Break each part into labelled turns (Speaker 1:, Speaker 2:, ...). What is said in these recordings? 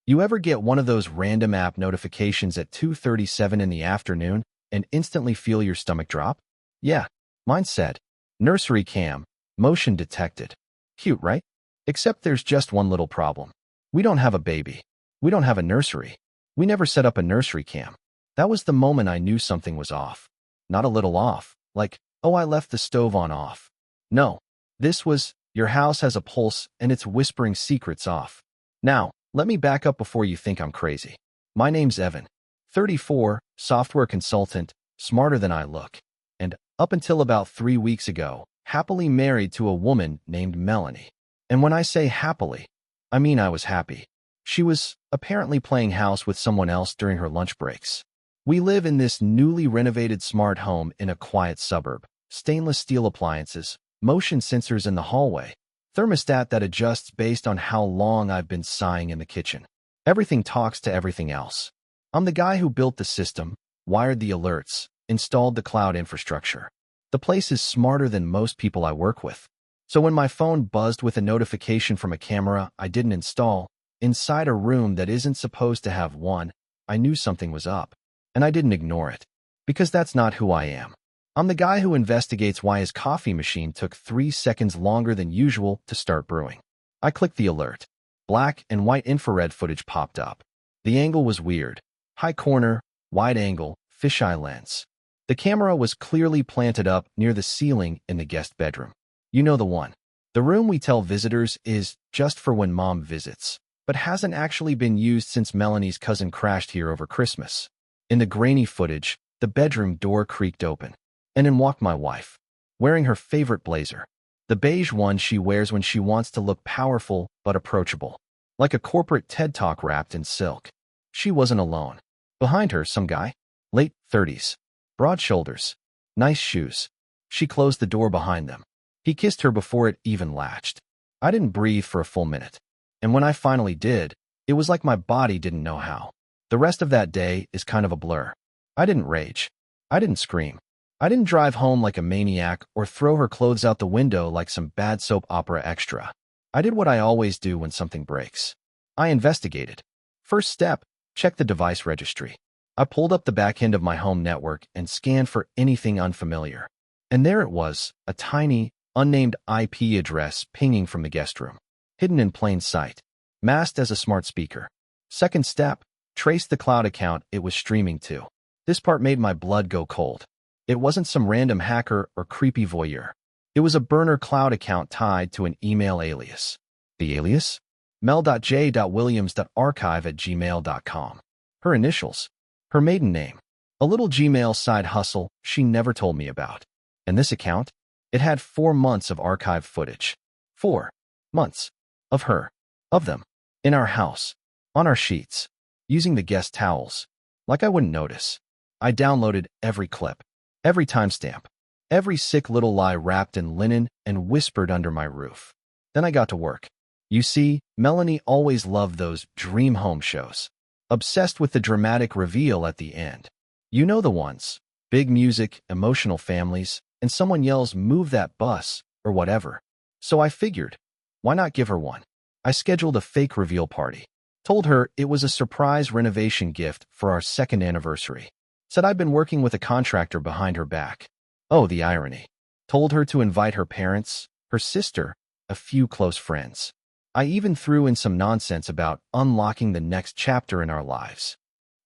Speaker 1: You ever get one of those random app notifications at 2:37 in the afternoon and instantly feel your stomach drop? Yeah, mine said, nursery cam, motion detected. Cute, right? Except there's just one little problem. We don't have a baby. We don't have a nursery. We never set up a nursery cam. That was the moment I knew something was off. Not a little off, like, oh, I left the stove on off. No, this was, your house has a pulse and it's whispering secrets off. Now, let me back up before you think I'm crazy. My name's Evan, 34, software consultant, smarter than I look, and up until about 3 weeks ago, happily married to a woman named Melanie. And when I say happily, I mean I was happy. She was apparently playing house with someone else during her lunch breaks. We live in this newly renovated smart home in a quiet suburb. Stainless steel appliances, motion sensors in the hallway, thermostat that adjusts based on how long I've been sighing in the kitchen. Everything talks to everything else. I'm the guy who built the system, wired the alerts, installed the cloud infrastructure. The place is smarter than most people I work with. So when my phone buzzed with a notification from a camera I didn't install, inside a room that isn't supposed to have one, I knew something was up. And I didn't ignore it. Because that's not who I am. I'm the guy who investigates why his coffee machine took 3 seconds longer than usual to start brewing. I clicked the alert. Black and white infrared footage popped up. The angle was weird. High corner, wide angle, fisheye lens. The camera was clearly planted up near the ceiling in the guest bedroom. You know the one. The room we tell visitors is just for when mom visits, but hasn't actually been used since Melanie's cousin crashed here over Christmas. In the grainy footage, the bedroom door creaked open, and in walked my wife, wearing her favorite blazer, the beige one she wears when she wants to look powerful but approachable, like a corporate TED Talk wrapped in silk. She wasn't alone. Behind her, some guy, late 30s, broad shoulders, nice shoes. She closed the door behind them. He kissed her before it even latched. I didn't breathe for a full minute, and when I finally did, it was like my body didn't know how. The rest of that day is kind of a blur. I didn't rage. I didn't scream. I didn't drive home like a maniac or throw her clothes out the window like some bad soap opera extra. I did what I always do when something breaks. I investigated. First step, check the device registry. I pulled up the back end of my home network and scanned for anything unfamiliar. And there it was, a tiny, unnamed IP address pinging from the guest room, hidden in plain sight, masked as a smart speaker. Second step, trace the cloud account it was streaming to. This part made my blood go cold. It wasn't some random hacker or creepy voyeur. It was a burner cloud account tied to an email alias. The alias? mel.j.williams.archive@gmail.com. Her initials. Her maiden name. A little Gmail side hustle she never told me about. And this account? It had 4 months of archived footage. 4 months. Of her. Of them. In our house. On our sheets. Using the guest towels. Like I wouldn't notice. I downloaded every clip. Every timestamp. Every sick little lie wrapped in linen and whispered under my roof. Then I got to work. You see, Melanie always loved those dream home shows. Obsessed with the dramatic reveal at the end. You know the ones. Big music, emotional families, and someone yells, "Move that bus," or whatever. So I figured, why not give her one? I scheduled a fake reveal party. Told her it was a surprise renovation gift for our 2nd anniversary. Said I'd been working with a contractor behind her back. Oh, the irony. Told her to invite her parents, her sister, a few close friends. I even threw in some nonsense about unlocking the next chapter in our lives.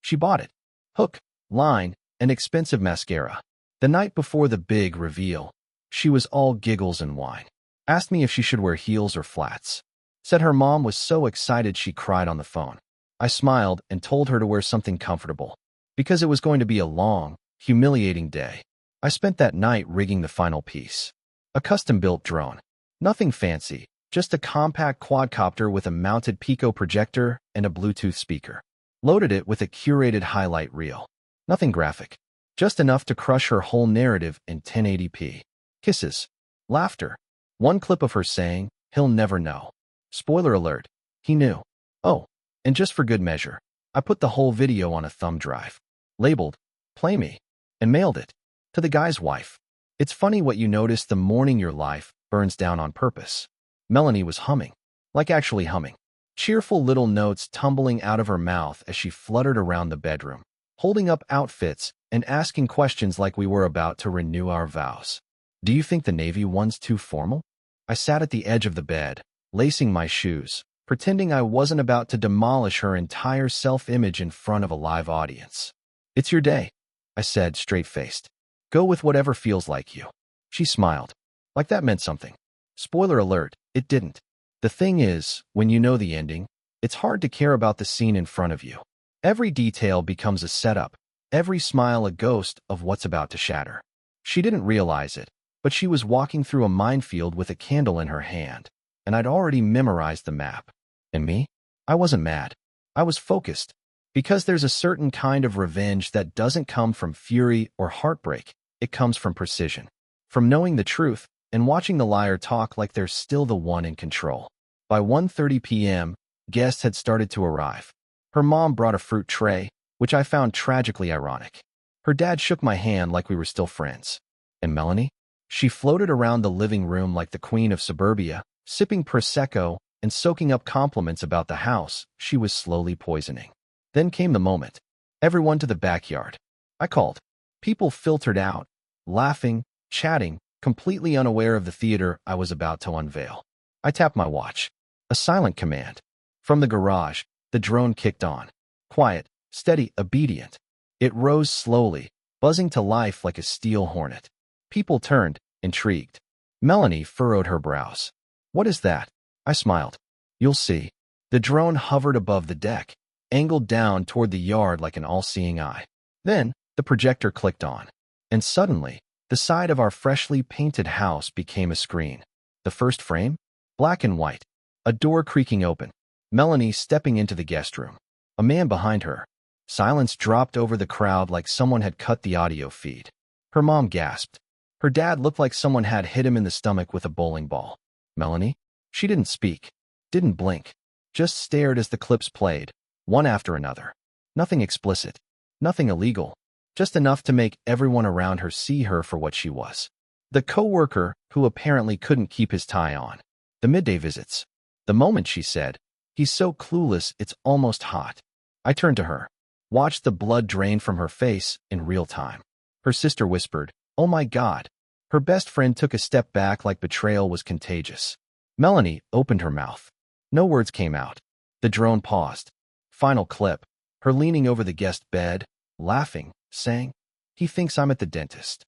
Speaker 1: She bought it. Hook, line, and expensive mascara. The night before the big reveal, she was all giggles and wine. Asked me if she should wear heels or flats. Said her mom was so excited she cried on the phone. I smiled and told her to wear something comfortable, because it was going to be a long, humiliating day. I spent that night rigging the final piece. A custom-built drone. Nothing fancy, just a compact quadcopter with a mounted Pico projector and a Bluetooth speaker. Loaded it with a curated highlight reel. Nothing graphic. Just enough to crush her whole narrative in 1080p. Kisses. Laughter. One clip of her saying, "He'll never know." Spoiler alert, he knew. Oh, and just for good measure, I put the whole video on a thumb drive, labeled, "Play Me," and mailed it to the guy's wife. It's funny what you notice the morning your life burns down on purpose. Melanie was humming, like actually humming. cheerful little notes tumbling out of her mouth as she fluttered around the bedroom, holding up outfits and asking questions like we were about to renew our vows. Do you think the Navy one's too formal? I sat at the edge of the bed, lacing my shoes, pretending I wasn't about to demolish her entire self-image in front of a live audience. It's your day, I said, straight-faced. Go with whatever feels like you. She smiled, like that meant something. Spoiler alert, it didn't. The thing is, when you know the ending, it's hard to care about the scene in front of you. Every detail becomes a setup, every smile a ghost of what's about to shatter. She didn't realize it, but she was walking through a minefield with a candle in her hand, and I'd already memorized the map. And me? I wasn't mad. I was focused, because there's a certain kind of revenge that doesn't come from fury or heartbreak. It comes from precision, from knowing the truth and watching the liar talk like they're still the one in control. By 1:30 p.m., guests had started to arrive. Her mom brought a fruit tray, which I found tragically ironic. Her dad shook my hand like we were still friends. And Melanie? She floated around the living room like the queen of suburbia, sipping Prosecco and soaking up compliments about the house she was slowly poisoning. Then came the moment. Everyone to the backyard. I called. People filtered out, laughing, chatting, completely unaware of the theater I was about to unveil. I tapped my watch. A silent command. From the garage, the drone kicked on. Quiet, steady, obedient. It rose slowly, buzzing to life like a steel hornet. People turned, intrigued. Melanie furrowed her brows. What is that? I smiled. You'll see. The drone hovered above the deck, angled down toward the yard like an all-seeing eye. Then, the projector clicked on. And suddenly, the side of our freshly painted house became a screen. The first frame? Black and white. A door creaking open. Melanie stepping into the guest room. A man behind her. Silence dropped over the crowd like someone had cut the audio feed. Her mom gasped. Her dad looked like someone had hit him in the stomach with a bowling ball. Melanie? She didn't speak. Didn't blink. Just stared as the clips played, one after another. Nothing explicit. Nothing illegal. Just enough to make everyone around her see her for what she was. The coworker who apparently couldn't keep his tie on. The midday visits. The moment she said, "He's so clueless, it's almost hot." I turned to her, watched the blood drain from her face in real time. Her sister whispered, "Oh my God." Her best friend took a step back like betrayal was contagious. Melanie opened her mouth. No words came out. The drone paused. Final clip. Her leaning over the guest bed, laughing, saying, "He thinks I'm at the dentist."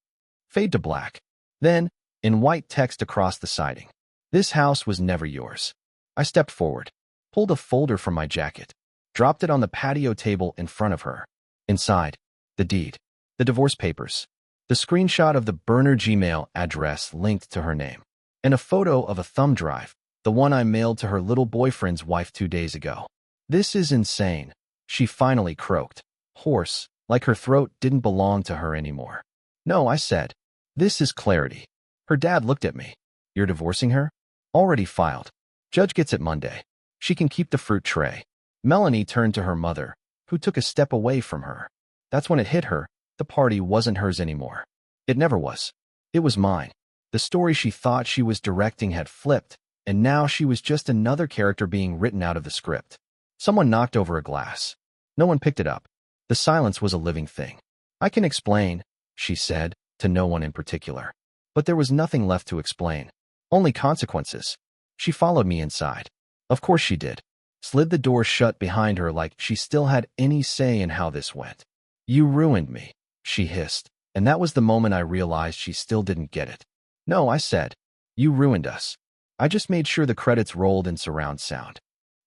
Speaker 1: Fade to black. Then, in white text across the siding, "This house was never yours." I stepped forward, pulled a folder from my jacket, dropped it on the patio table in front of her. Inside, the deed, the divorce papers, the screenshot of the burner Gmail address linked to her name, and a photo of a thumb drive, the one I mailed to her little boyfriend's wife 2 days ago. "This is insane," she finally croaked, hoarse, like her throat didn't belong to her anymore. "No," I said. "This is clarity." Her dad looked at me. "You're divorcing her?" "Already filed. Judge gets it Monday. She can keep the fruit tray." Melanie turned to her mother, who took a step away from her. That's when it hit her. The party wasn't hers anymore. It never was. It was mine. The story she thought she was directing had flipped, and now she was just another character being written out of the script. Someone knocked over a glass. No one picked it up. The silence was a living thing. "I can explain," she said, to no one in particular. But there was nothing left to explain. Only consequences. She followed me inside. Of course she did. Slid the door shut behind her like she still had any say in how this went. "You ruined me," she hissed, and that was the moment I realized she still didn't get it. "No," I said. "You ruined us." I just made sure the credits rolled in surround sound.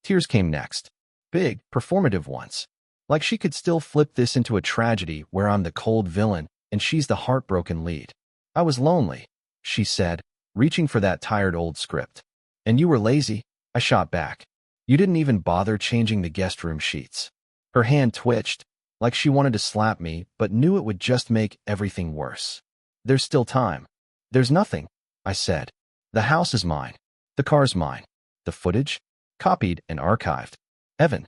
Speaker 1: Tears came next. Big, performative ones. Like she could still flip this into a tragedy where I'm the cold villain and she's the heartbroken lead. "I was lonely," she said, reaching for that tired old script. "And you were lazy," I shot back. "You didn't even bother changing the guest room sheets." Her hand twitched, like she wanted to slap me, but knew it would just make everything worse. "There's still time." "There's nothing," I said. "The house is mine. The car's mine. The footage? Copied and archived. Evan.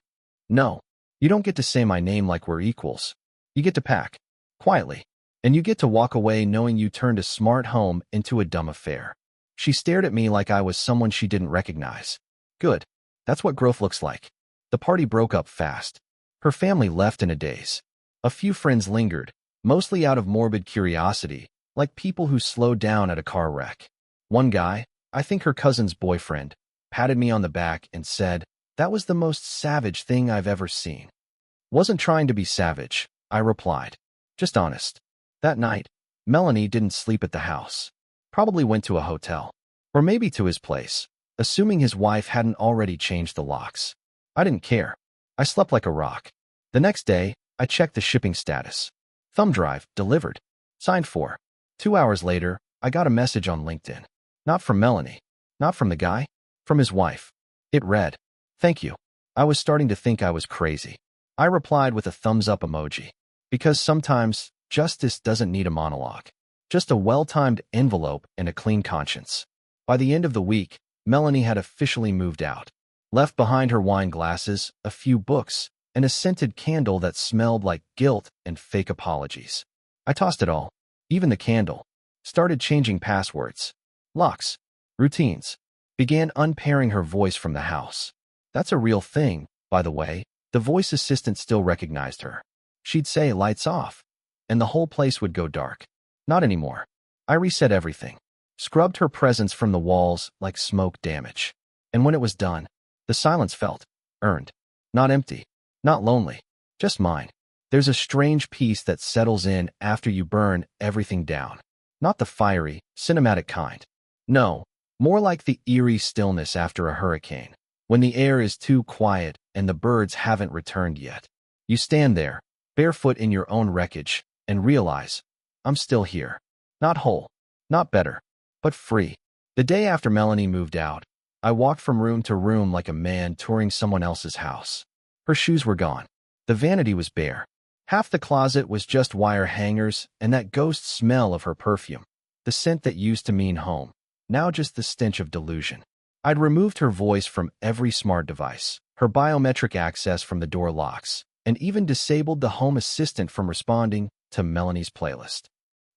Speaker 1: No. You don't get to say my name like we're equals. You get to pack. Quietly. And you get to walk away knowing you turned a smart home into a dumb affair." She stared at me like I was someone she didn't recognize. "Good. That's what growth looks like. The party broke up fast. Her family left in a daze. A few friends lingered, mostly out of morbid curiosity, like people who slowed down at a car wreck. One guy, I think her cousin's boyfriend, patted me on the back and said, "That was the most savage thing I've ever seen." "Wasn't trying to be savage," I replied. "Just honest." That night, Melanie didn't sleep at the house. Probably went to a hotel. Or maybe to his place, assuming his wife hadn't already changed the locks. I didn't care. I slept like a rock. The next day, I checked the shipping status. Thumb drive, delivered. Signed for. 2 hours later, I got a message on LinkedIn. Not from Melanie. Not from the guy. From his wife. It read, "Thank you." I was starting to think I was crazy. I replied with a thumbs up emoji. Because sometimes, justice doesn't need a monologue. Just a well-timed envelope and a clean conscience. By the end of the week, Melanie had officially moved out. Left behind her wine glasses, a few books, and a scented candle that smelled like guilt and fake apologies. I tossed it all, even the candle. Started changing passwords, locks, routines. Began unpairing her voice from the house. That's a real thing, by the way. The voice assistant still recognized her. She'd say, "Lights off," and the whole place would go dark. Not anymore. I reset everything. Scrubbed her presence from the walls like smoke damage. And when it was done, the silence felt earned. Not empty. Not lonely. Just mine. There's a strange peace that settles in after you burn everything down. Not the fiery, cinematic kind. No, more like the eerie stillness after a hurricane, when the air is too quiet and the birds haven't returned yet. You stand there, barefoot in your own wreckage, and realize, I'm still here. Not whole, not better, but free. The day after Melanie moved out, I walked from room to room like a man touring someone else's house. Her shoes were gone. The vanity was bare. Half the closet was just wire hangers and that ghost smell of her perfume. The scent that used to mean home, now just the stench of delusion. I'd removed her voice from every smart device, her biometric access from the door locks, and even disabled the home assistant from responding to Melanie's playlist.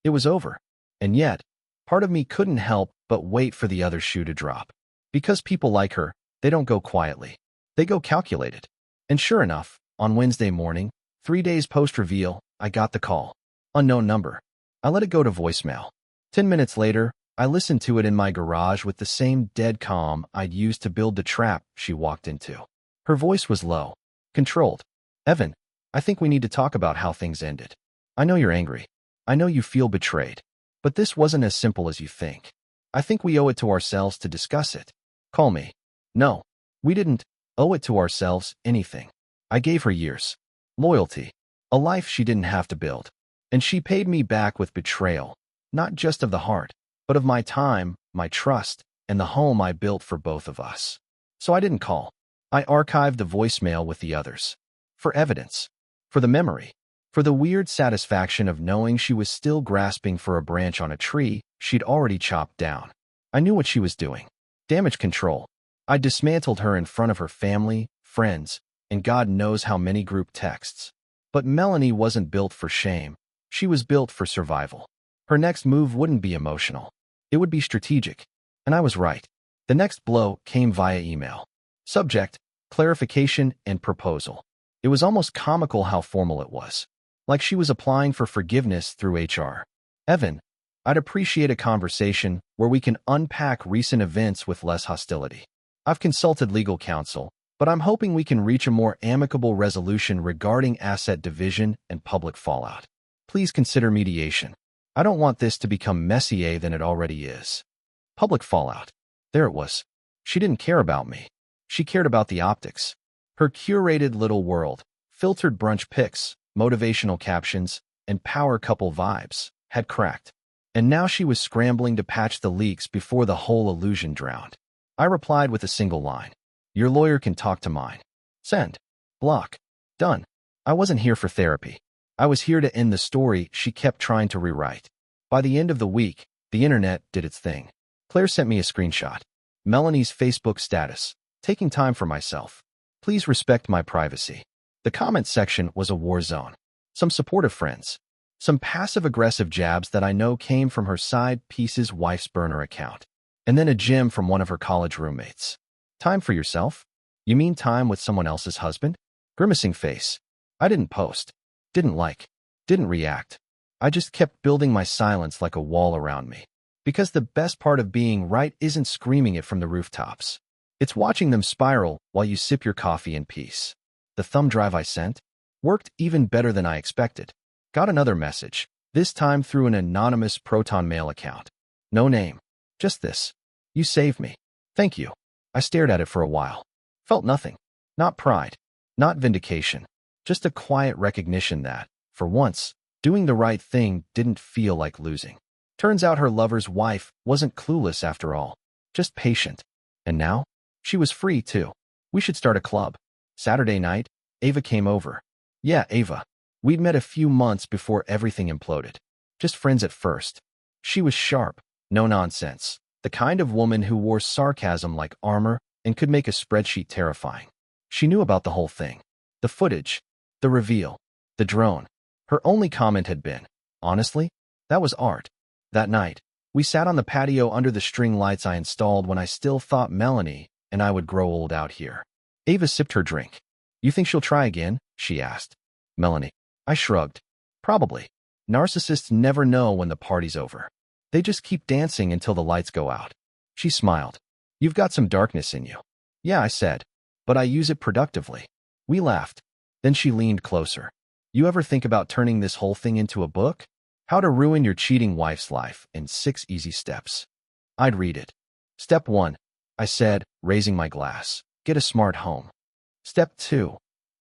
Speaker 1: It was over. And yet, part of me couldn't help but wait for the other shoe to drop. Because people like her, they don't go quietly. They go calculated. And sure enough, on Wednesday morning, 3 days post-reveal, I got the call. Unknown number. I let it go to voicemail. 10 minutes later, I listened to it in my garage with the same dead calm I'd used to build the trap she walked into. Her voice was low, controlled. "Evan, I think we need to talk about how things ended. I know you're angry. I know you feel betrayed. But this wasn't as simple as you think. I think we owe it to ourselves to discuss it. Call me." No, we didn't owe it to ourselves anything. I gave her years. Loyalty. A life she didn't have to build. And she paid me back with betrayal, not just of the heart, but of my time, my trust, and the home I built for both of us. So I didn't call. I archived the voicemail with the others. For evidence. For the memory. For the weird satisfaction of knowing she was still grasping for a branch on a tree she'd already chopped down. I knew what she was doing. Damage control. I dismantled her in front of her family, friends, and God knows how many group texts. But Melanie wasn't built for shame. She was built for survival. Her next move wouldn't be emotional. It would be strategic. And I was right. The next blow came via email. Subject, clarification, and proposal. It was almost comical how formal it was. Like she was applying for forgiveness through HR. "Evan, I'd appreciate a conversation where we can unpack recent events with less hostility. I've consulted legal counsel, but I'm hoping we can reach a more amicable resolution regarding asset division and public fallout. Please consider mediation. I don't want this to become messier than it already is." Public fallout. There it was. She didn't care about me. She cared about the optics. Her curated little world, filtered brunch pics, motivational captions, and power couple vibes, had cracked. And now she was scrambling to patch the leaks before the whole illusion drowned. I replied with a single line. "Your lawyer can talk to mine." Send. Block. Done. I wasn't here for therapy. I was here to end the story she kept trying to rewrite. By the end of the week, the internet did its thing. Claire sent me a screenshot. Melanie's Facebook status. "Taking time for myself. Please respect my privacy." The comment section was a war zone. Some supportive friends. Some passive-aggressive jabs that I know came from her side piece's wife's burner account. And then a gem from one of her college roommates. "Time for yourself? You mean time with someone else's husband? Grimacing face. I didn't post. Didn't like. Didn't react. I just kept building my silence like a wall around me. Because the best part of being right isn't screaming it from the rooftops. It's watching them spiral while you sip your coffee in peace. The thumb drive I sent worked even better than I expected. Got another message, this time through an anonymous Proton Mail account. No name. Just this. You saved me. Thank you. I stared at it for a while. Felt nothing. Not pride. Not vindication. Just a quiet recognition that, for once, doing the right thing didn't feel like losing. Turns out her lover's wife wasn't clueless after all. Just patient. And now? She was free, too. We should start a club. Saturday night, Ava came over. Yeah, Ava. We'd met a few months before everything imploded. Just friends at first. She was sharp, no nonsense. The kind of woman who wore sarcasm like armor and could make a spreadsheet terrifying. She knew about the whole thing. The footage. The reveal. The drone. Her only comment had been, honestly, that was art. That night, we sat on the patio under the string lights I installed when I still thought Melanie and I would grow old out here. Ava sipped her drink. You think she'll try again? She asked. Melanie. I shrugged. Probably. Narcissists never know when the party's over. They just keep dancing until the lights go out. She smiled. You've got some darkness in you. Yeah, I said. But I use it productively. We laughed. Then she leaned closer. You ever think about turning this whole thing into a book? How to Ruin Your Cheating Wife's Life in 6 Easy Steps. I'd read it. Step 1, I said, raising my glass. Get a smart home. Step 2,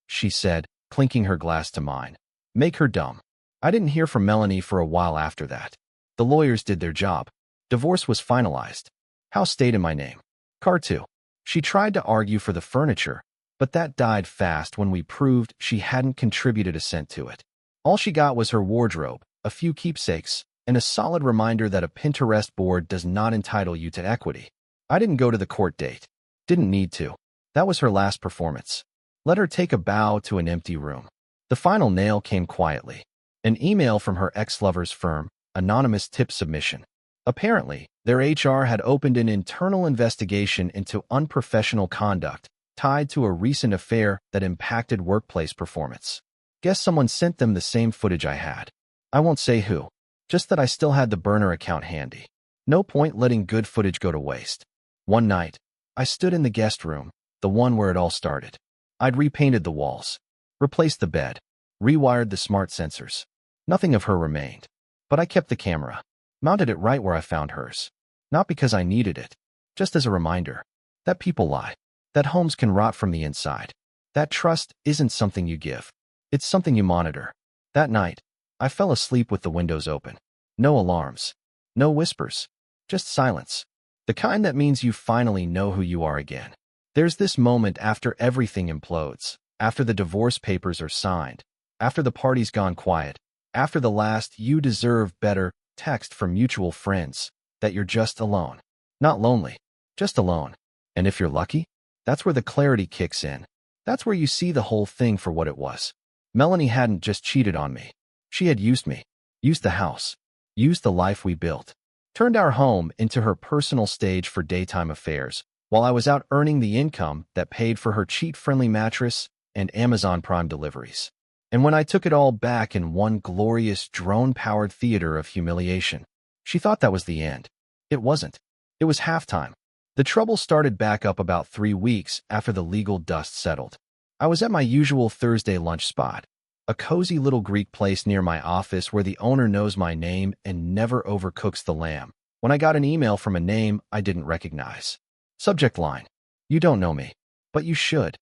Speaker 1: she said, clinking her glass to mine. Make her dumb. I didn't hear from Melanie for a while after that. The lawyers did their job. Divorce was finalized. House stayed in my name. Car 2. She tried to argue for the furniture, but that died fast when we proved she hadn't contributed a cent to it. All she got was her wardrobe, a few keepsakes, and a solid reminder that a Pinterest board does not entitle you to equity. I didn't go to the court date. Didn't need to. That was her last performance. Let her take a bow to an empty room. The final nail came quietly. An email from her ex-lover's firm, anonymous tip submission. Apparently, their HR had opened an internal investigation into unprofessional conduct tied to a recent affair that impacted workplace performance. Guess someone sent them the same footage I had. I won't say who, just that I still had the burner account handy. No point letting good footage go to waste. One night, I stood in the guest room, the one where it all started. I'd repainted the walls, replaced the bed, rewired the smart sensors. Nothing of her remained. But I kept the camera, mounted it right where I found hers. Not because I needed it, just as a reminder that people lie, that homes can rot from the inside, that trust isn't something you give. It's something you monitor. That night, I fell asleep with the windows open. No alarms. No whispers. Just silence. The kind that means you finally know who you are again. There's this moment after everything implodes, after the divorce papers are signed, after the party's gone quiet, after the last "you deserve better" text from mutual friends, that you're just alone. Not lonely, just alone. And if you're lucky, that's where the clarity kicks in. That's where you see the whole thing for what it was. Melanie hadn't just cheated on me. She had used me, used the house, used the life we built, turned our home into her personal stage for daytime affairs, while I was out earning the income that paid for her cheat-friendly mattress and Amazon Prime deliveries. And when I took it all back in one glorious drone-powered theater of humiliation, she thought that was the end. It wasn't. It was halftime. The trouble started back up about 3 weeks after the legal dust settled. I was at my usual Thursday lunch spot, a cozy little Greek place near my office where the owner knows my name and never overcooks the lamb, when I got an email from a name I didn't recognize. Subject line: You don't know me, but you should.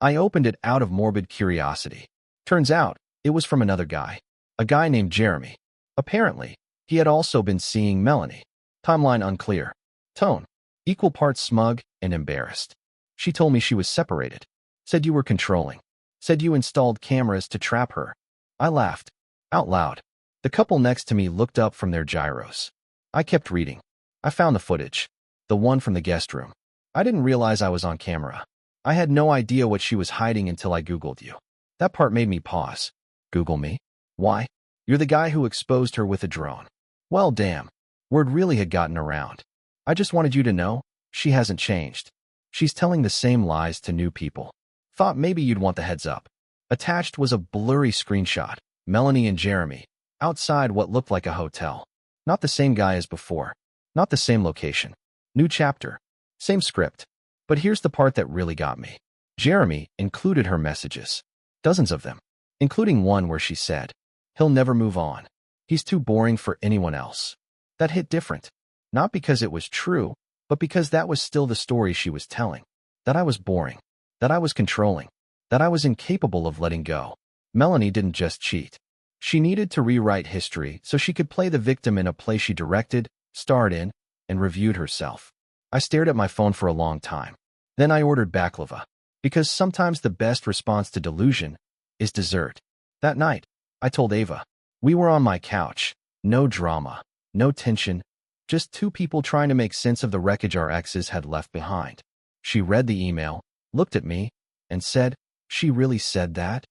Speaker 1: I opened it out of morbid curiosity. Turns out, it was from another guy, a guy named Jeremy. Apparently, he had also been seeing Melanie. Timeline unclear. Tone: equal parts smug and embarrassed. She told me she was separated. Said you were controlling. Said you installed cameras to trap her. I laughed. Out loud. The couple next to me looked up from their gyros. I kept reading. I found the footage. The one from the guest room. I didn't realize I was on camera. I had no idea what she was hiding until I Googled you. That part made me pause. Google me? Why? You're the guy who exposed her with a drone. Well, damn. Word really had gotten around. I just wanted you to know, she hasn't changed. She's telling the same lies to new people. Thought maybe you'd want the heads up. Attached was a blurry screenshot. Melanie and Jeremy, outside what looked like a hotel. Not the same guy as before. Not the same location. New chapter. Same script. But here's the part that really got me. Jeremy included her messages. Dozens of them. Including one where she said, "He'll never move on. He's too boring for anyone else." That hit different. Not because it was true, but because that was still the story she was telling. That I was boring. That I was controlling. That I was incapable of letting go. Melanie didn't just cheat. She needed to rewrite history so she could play the victim in a play she directed, starred in, and reviewed herself. I stared at my phone for a long time. Then I ordered baklava. Because sometimes the best response to delusion is dessert. That night, I told Ava. We were on my couch. No drama. No tension. Just two people trying to make sense of the wreckage our exes had left behind. She read the email, looked at me, and said, "She really said that?"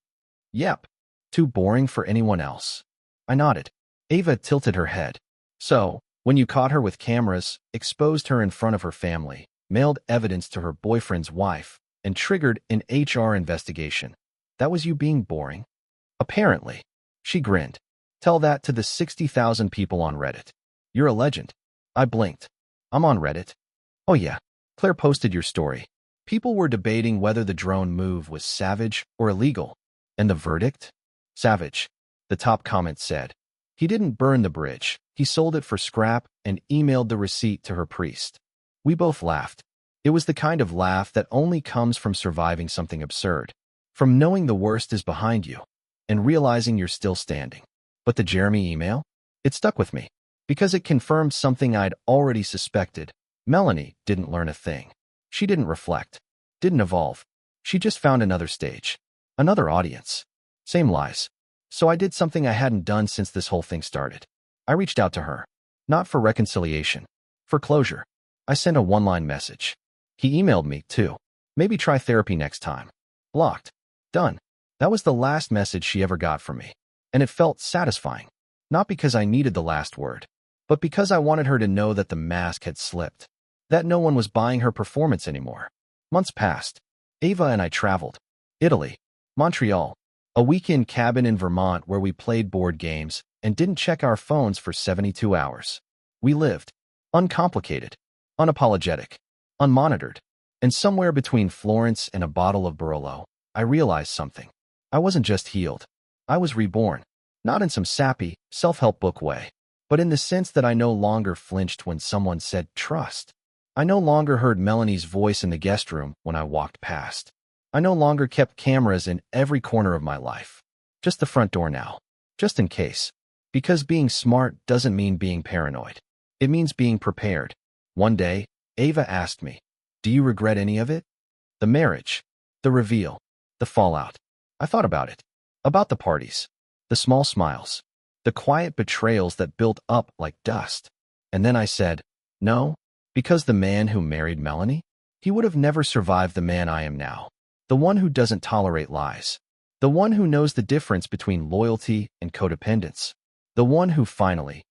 Speaker 1: "Yep. Too boring for anyone else." I nodded. Ava tilted her head. "So, when you caught her with cameras, exposed her in front of her family, mailed evidence to her boyfriend's wife, and triggered an HR investigation, that was you being boring?" "Apparently." She grinned. "Tell that to the 60,000 people on Reddit. You're a legend." I blinked. "I'm on Reddit?" "Oh yeah. Claire posted your story. People were debating whether the drone move was savage or illegal. And the verdict? Savage." The top comment said. "He didn't burn the bridge. He sold it for scrap and emailed the receipt to her priest." We both laughed. It was the kind of laugh that only comes from surviving something absurd. From knowing the worst is behind you and realizing you're still standing. But the Jeremy email? It stuck with me. Because it confirmed something I'd already suspected. Melanie didn't learn a thing. She didn't reflect. Didn't evolve. She just found another stage. Another audience. Same lies. So I did something I hadn't done since this whole thing started. I reached out to her. Not for reconciliation. For closure. I sent a one-line message. He emailed me, too. "Maybe try therapy next time." Blocked. Done. That was the last message she ever got from me. And it felt satisfying. Not because I needed the last word, but because I wanted her to know that the mask had slipped. That no one was buying her performance anymore. Months passed. Ava and I traveled. Italy. Montreal. A weekend cabin in Vermont where we played board games and didn't check our phones for 72 hours. We lived. Uncomplicated. Unapologetic. Unmonitored. And somewhere between Florence and a bottle of Barolo, I realized something. I wasn't just healed. I was reborn. Not in some sappy, self-help book way, but in the sense that I no longer flinched when someone said trust. I no longer heard Melanie's voice in the guest room when I walked past. I no longer kept cameras in every corner of my life. Just the front door now. Just in case. Because being smart doesn't mean being paranoid. It means being prepared. One day, Ava asked me, "Do you regret any of it?" The marriage. The reveal. The fallout. I thought about it. About the parties. The small smiles. The quiet betrayals that built up like dust. And then I said, no, because the man who married Melanie, he would have never survived the man I am now. The one who doesn't tolerate lies. The one who knows the difference between loyalty and codependence. The one who finally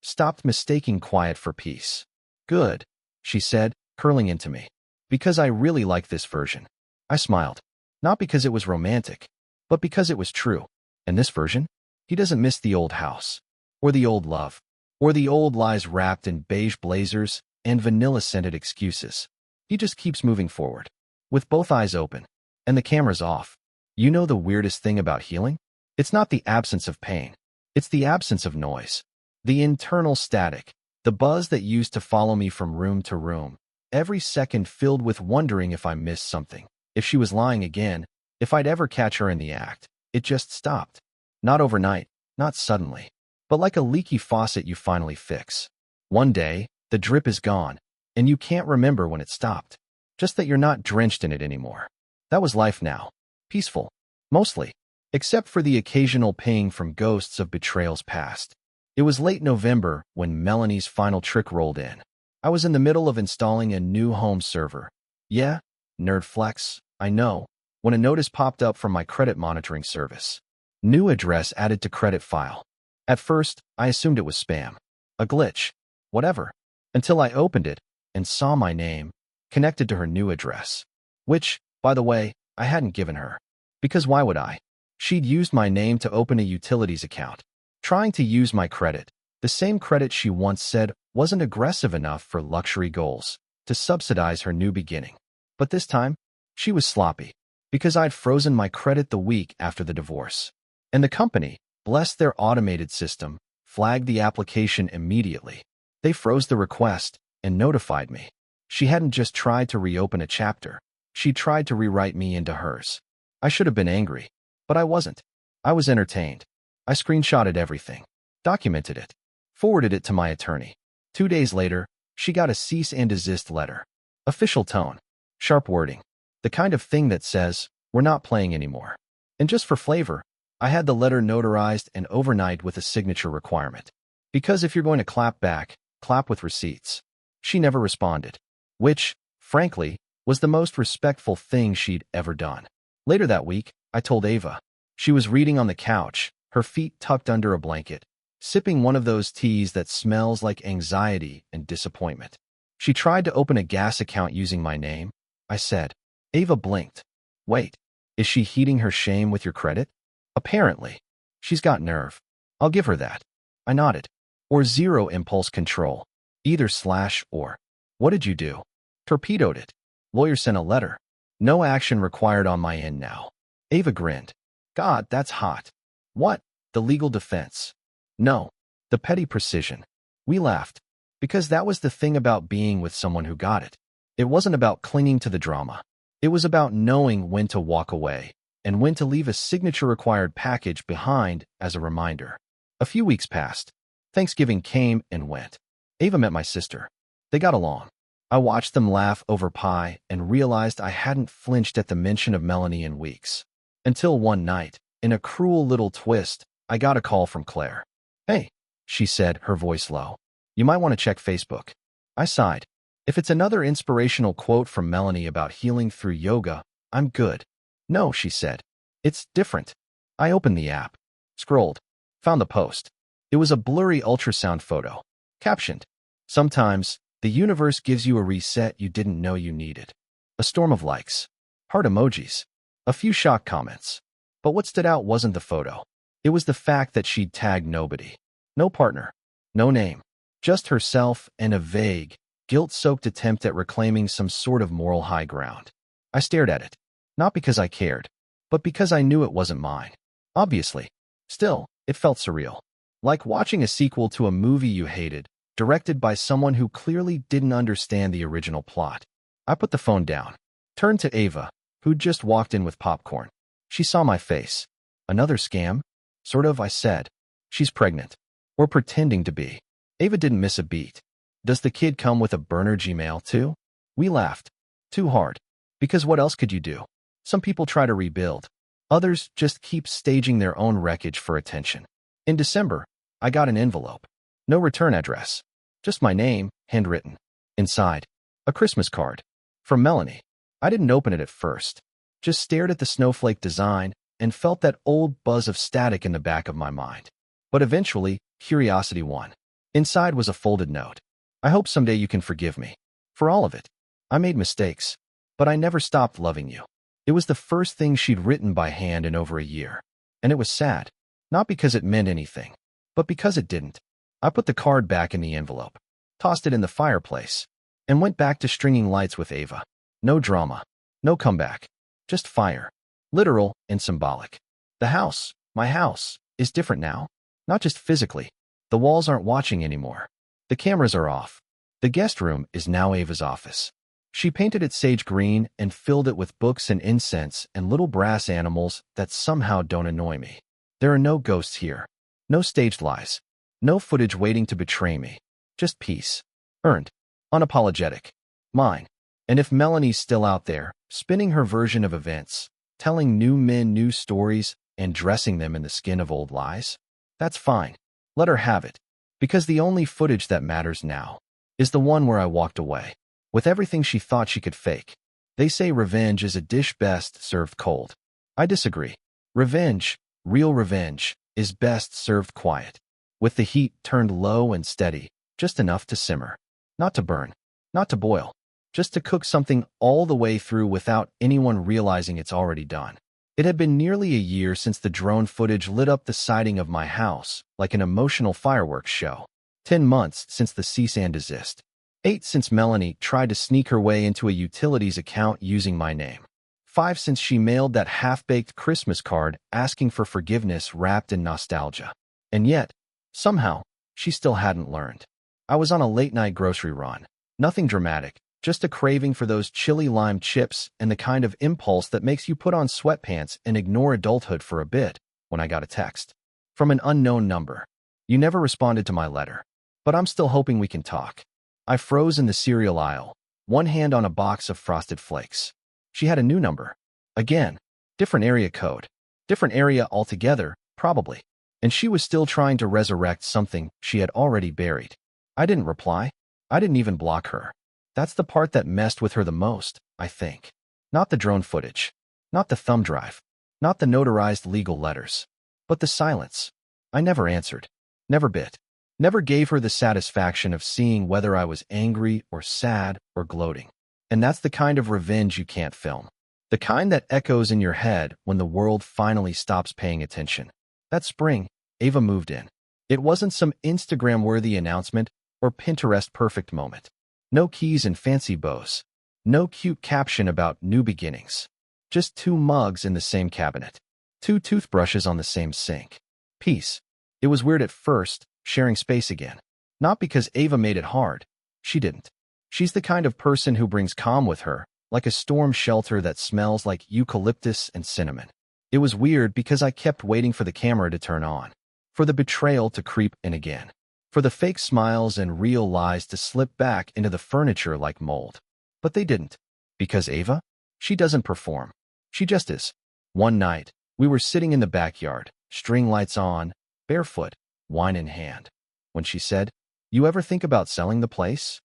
Speaker 1: stopped mistaking quiet for peace. Good, she said, curling into me. Because I really like this version. I smiled. Not because it was romantic, but because it was true. And this version? He doesn't miss the old house, or the old love, or the old lies wrapped in beige blazers and vanilla-scented excuses. He just keeps moving forward, with both eyes open, and the camera's off. You know the weirdest thing about healing? It's not the absence of pain. It's the absence of noise. The internal static, the buzz that used to follow me from room to room, every second filled with wondering if I missed something, if she was lying again, if I'd ever catch her in the act. It just stopped. Not overnight, not suddenly, but like a leaky faucet you finally fix. One day, the drip is gone, and you can't remember when it stopped. Just that you're not drenched in it anymore. That was life now. Peaceful. Mostly. Except for the occasional ping from ghosts of betrayals past. It was late November when Melanie's final trick rolled in. I was in the middle of installing a new home server. Yeah, nerd flex, I know. When a notice popped up from my credit monitoring service. New address added to credit file. At first, I assumed it was spam. A glitch. Whatever. Until I opened it and saw my name. connected to her new address. Which, by the way, I hadn't given her. Because why would I? She'd used my name to open a utilities account, trying to use my credit, the same credit she once said wasn't aggressive enough for luxury goals, to subsidize her new beginning. But this time, she was sloppy, because I'd frozen my credit the week after the divorce. And the company, bless their automated system, flagged the application immediately. They froze the request and notified me. She hadn't just tried to reopen a chapter, she tried to rewrite me into hers. I should have been angry, but I wasn't. I was entertained. I screenshotted everything, documented it, forwarded it to my attorney. 2 days later, she got a cease and desist letter. Official tone, sharp wording, the kind of thing that says, "We're not playing anymore." And just for flavor, I had the letter notarized and overnight with a signature requirement. Because if you're going to clap back, clap with receipts. She never responded, which, frankly, was the most respectful thing she'd ever done. Later that week, I told Ava. She was reading on the couch, her feet tucked under a blanket, sipping one of those teas that smells like anxiety and disappointment. She tried to open a gas account using my name. I said. Ava blinked. Wait, is she heating her shame with your credit? Apparently. She's got nerve. I'll give her that. I nodded. Or zero impulse control. Either slash or. What did you do? Torpedoed it. Lawyer sent a letter. No action required on my end now. Ava grinned. God, that's hot. What? The legal defense. No. The petty precision. We laughed. Because that was the thing about being with someone who got it. It wasn't about clinging to the drama. It was about knowing when to walk away and when to leave a signature-required package behind as a reminder. A few weeks passed. Thanksgiving came and went. Ava met my sister. They got along. I watched them laugh over pie and realized I hadn't flinched at the mention of Melanie in weeks. Until one night, in a cruel little twist, I got a call from Claire. Hey, she said, her voice low. You might want to check Facebook. I sighed. If it's another inspirational quote from Melanie about healing through yoga, I'm good. No, she said. It's different. I opened the app, scrolled, found the post. It was a blurry ultrasound photo. Captioned, sometimes, the universe gives you a reset you didn't know you needed. A storm of likes. Heart emojis. A few shock comments. But what stood out wasn't the photo. It was the fact that she'd tagged nobody. No partner. No name. Just herself and a vague, guilt-soaked attempt at reclaiming some sort of moral high ground. I stared at it. Not because I cared, but because I knew it wasn't mine. Obviously. Still, it felt surreal. Like watching a sequel to a movie you hated, directed by someone who clearly didn't understand the original plot. I put the phone down, turned to Ava, who'd just walked in with popcorn. She saw my face. Another scam? Sort of, I said. She's pregnant. Or pretending to be. Ava didn't miss a beat. Does the kid come with a burner Gmail too? We laughed. Too hard. Because what else could you do? Some people try to rebuild. Others just keep staging their own wreckage for attention. In December, I got an envelope. No return address. Just my name, handwritten. Inside, a Christmas card. From Melanie. I didn't open it at first. Just stared at the snowflake design and felt that old buzz of static in the back of my mind. But eventually, curiosity won. Inside was a folded note. I hope someday you can forgive me. For all of it. I made mistakes. But I never stopped loving you. It was the first thing she'd written by hand in over a year. And it was sad. Not because it meant anything, but because it didn't. I put the card back in the envelope, tossed it in the fireplace, and went back to stringing lights with Ava. No drama. No comeback. Just fire. Literal and symbolic. The house, my house, is different now. Not just physically. The walls aren't watching anymore. The cameras are off. The guest room is now Ava's office. She painted it sage green and filled it with books and incense and little brass animals that somehow don't annoy me. There are no ghosts here. No staged lies. No footage waiting to betray me. Just peace. Earned. Unapologetic. Mine. And if Melanie's still out there, spinning her version of events, telling new men new stories and dressing them in the skin of old lies, that's fine. Let her have it. Because the only footage that matters now is the one where I walked away, with everything she thought she could fake. They say revenge is a dish best served cold. I disagree. Revenge, real revenge, is best served quiet, with the heat turned low and steady, just enough to simmer. Not to burn. Not to boil. just to cook something all the way through without anyone realizing it's already done. It had been nearly a year since the drone footage lit up the siding of my house like an emotional fireworks show. 10 months since the cease and desist. 8 since Melanie tried to sneak her way into a utilities account using my name. 5 since she mailed that half-baked Christmas card asking for forgiveness wrapped in nostalgia. And yet, somehow, she still hadn't learned. I was on a late-night grocery run. Nothing dramatic, just a craving for those chili lime chips and the kind of impulse that makes you put on sweatpants and ignore adulthood for a bit, when I got a text. From an unknown number. You never responded to my letter. But I'm still hoping we can talk. I froze in the cereal aisle, one hand on a box of Frosted Flakes. She had a new number. Again, different area code. Different area altogether, probably. And she was still trying to resurrect something she had already buried. I didn't reply. I didn't even block her. That's the part that messed with her the most, I think. Not the drone footage. Not the thumb drive. Not the notarized legal letters. But the silence. I never answered. Never bit. Never gave her the satisfaction of seeing whether I was angry or sad or gloating. And that's the kind of revenge you can't film. The kind that echoes in your head when the world finally stops paying attention. That spring, Ava moved in. It wasn't some Instagram-worthy announcement or Pinterest-perfect moment. No keys and fancy bows. No cute caption about new beginnings. Just 2 mugs in the same cabinet. 2 toothbrushes on the same sink. Peace. It was weird at first, sharing space again. Not because Ava made it hard. She didn't. She's the kind of person who brings calm with her, like a storm shelter that smells like eucalyptus and cinnamon. It was weird because I kept waiting for the camera to turn on, for the betrayal to creep in again, for the fake smiles and real lies to slip back into the furniture like mold. But they didn't. Because Ava? She doesn't perform. She just is. One night, we were sitting in the backyard, string lights on, barefoot, wine in hand, when she said, "You ever think about selling the place?"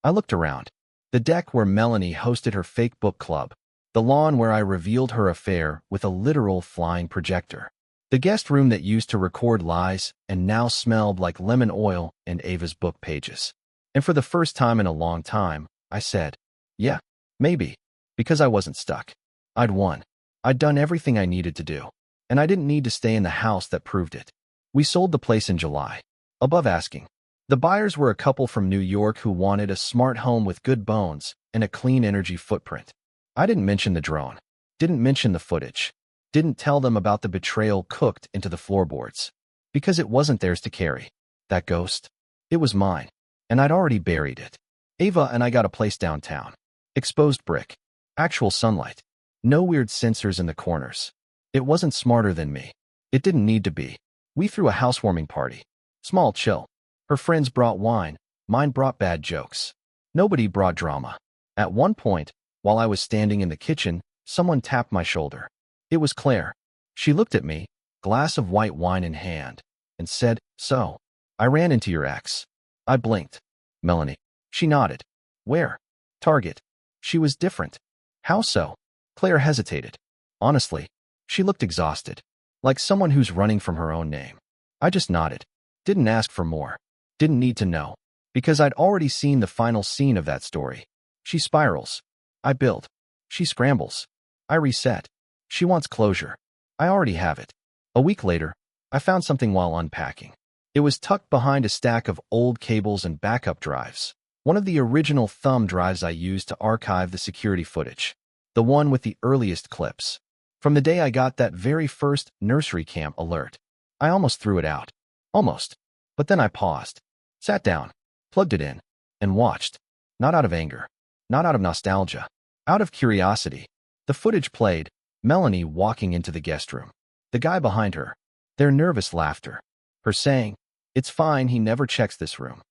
Speaker 1: I looked around. The deck where Melanie hosted her fake book club. The lawn where I revealed her affair with a literal flying projector. The guest room that used to record lies and now smelled like lemon oil and Ava's book pages. And for the first time in a long time, I said, yeah, maybe. Because I wasn't stuck. I'd won. I'd done everything I needed to do. And I didn't need to stay in the house that proved it. We sold the place in July. Above asking. The buyers were a couple from New York who wanted a smart home with good bones and a clean energy footprint. I didn't mention the drone. Didn't mention the footage. Didn't tell them about the betrayal cooked into the floorboards. Because it wasn't theirs to carry. That ghost. It was mine. And I'd already buried it. Ava and I got a place downtown. Exposed brick. Actual sunlight. No weird sensors in the corners. It wasn't smarter than me. It didn't need to be. We threw a housewarming party. Small, chill. Her friends brought wine. Mine brought bad jokes. Nobody brought drama. At one point, while I was standing in the kitchen, someone tapped my shoulder. It was Claire. She looked at me, glass of white wine in hand, and said, "So, I ran into your ex." I blinked. "Melanie." She nodded. "Where?" "Target." She was different. "How so?" Claire hesitated. Honestly, she looked exhausted, like someone who's running from her own name. I just nodded. Didn't ask for more. Didn't need to know. Because I'd already seen the final scene of that story. She spirals. I build. She scrambles. I reset. She wants closure. I already have it. A week later, I found something while unpacking. It was tucked behind a stack of old cables and backup drives. One of the original thumb drives I used to archive the security footage. The one with the earliest clips. From the day I got that very first nursery cam alert. I almost threw it out. Almost. But then I paused. Sat down. Plugged it in. And watched. Not out of anger. Not out of nostalgia. Out of curiosity. The footage played. Melanie walking into the guest room. The guy behind her. Their nervous laughter. Her saying, "It's fine, he never checks this room."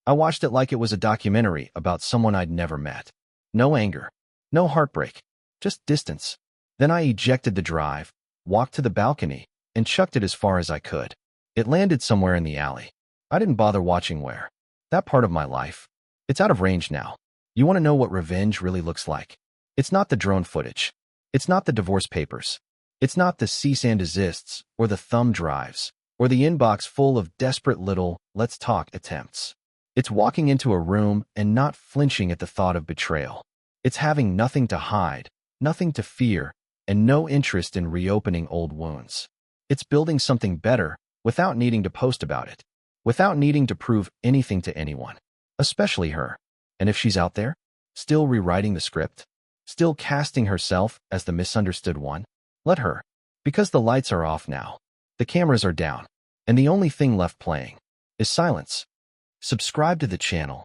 Speaker 1: I watched it like it was a documentary about someone I'd never met. No anger. No heartbreak. Just distance. Then I ejected the drive, walked to the balcony, and chucked it as far as I could. It landed somewhere in the alley. I didn't bother watching where. That part of my life. It's out of range now. You want to know what revenge really looks like? It's not the drone footage. It's not the divorce papers. It's not the cease and desists, or the thumb drives, or the inbox full of desperate little "let's talk" attempts. It's walking into a room and not flinching at the thought of betrayal. It's having nothing to hide, nothing to fear, and no interest in reopening old wounds. It's building something better without needing to post about it, without needing to prove anything to anyone, especially her. And if she's out there, still rewriting the script, still casting herself as the misunderstood one, let her. Because the lights are off now, the cameras are down, and the only thing left playing is silence. Subscribe to the channel